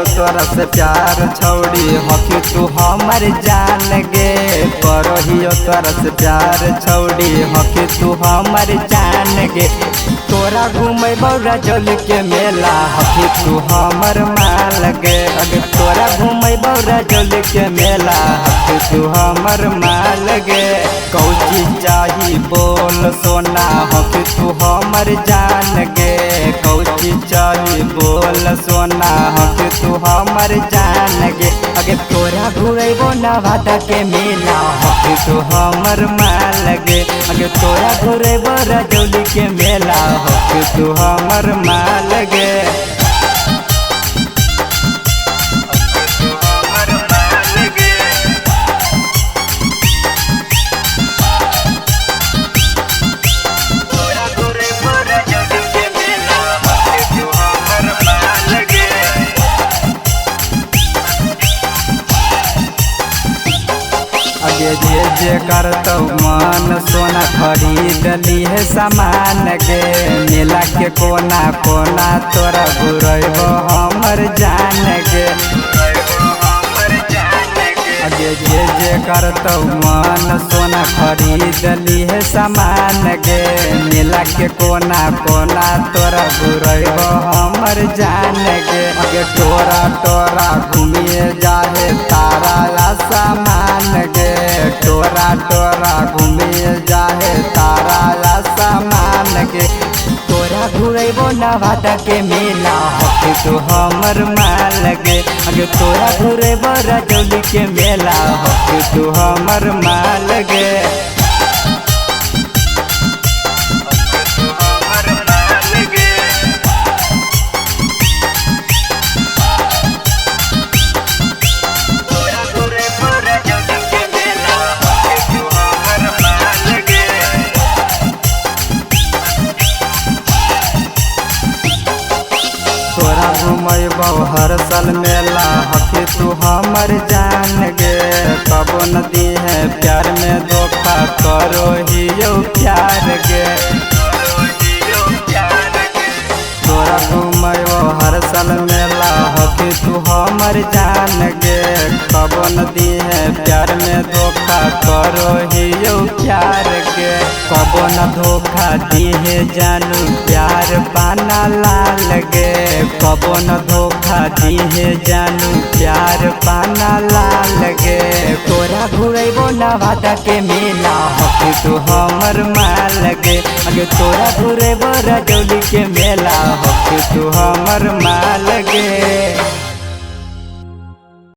करहियो तोरा से प्यार छौड़ी हकी तू हमर जान गे। करहियो तोरा से प्यार छौड़ी हकी तू हमर जान गे। तोरा घूमेबो रजौली के मेला हकी तू हमर माल गे। अगे तोरा घूमेबो रजौली के मेला हकी तू हमर माल गे। कौची चाही बोल सोना हकी तू हमर जान गे। कौची चाही बोल सोना हकी तू हमर जान गे। अगे तोरा घुरेबो नवादा के मेला हकी तू हमर माल गे। अगे तोरा घुरेबो रजौली के मेला हकी तू हमर माल गे। अगे जे करतौ मन सोना खरीद लीहे सामान गे। मेला के कोना कोना तोरा घुरेबो हमर जान गे। अगे जे करतौ मन सोना खरीद लीहे सामान गे। मेला के कोना कोना तोरा घुरेबो हमर जान गे। अगे टोरा टोरा घूमिए जाहे तारा सामान गे। टोरा टोरा घूमिए जाहे तारा सामान गे। तोरा घुरेबो नवादा के मेला हकी तू हमर माल गे। अगे तोरा घुरेबो रजौली के मेला हकी तू हमर माल गे। तोरा घुमेबो हर साल मेला हकी तू हमर जान गे। कबो नदी है प्यार में धोखा करो हियो प्यार गे। तोरा घुमेबो हर साल मेला हकी तू हमर जान गे। कबो नदी है प्यार में धोखा करो हियो प्यार गे। कबो न धोखा दिहे जानू प्यार पाना लाल गे। कबो न धोखा दिहे जानू प्यार पाना लाल गे। तोरा घुरेबो नवादा के मेला हकी तू हमर माल गे। अगे तोरा घुरेबो रजौली के मेला हकी तू हमर माल गे।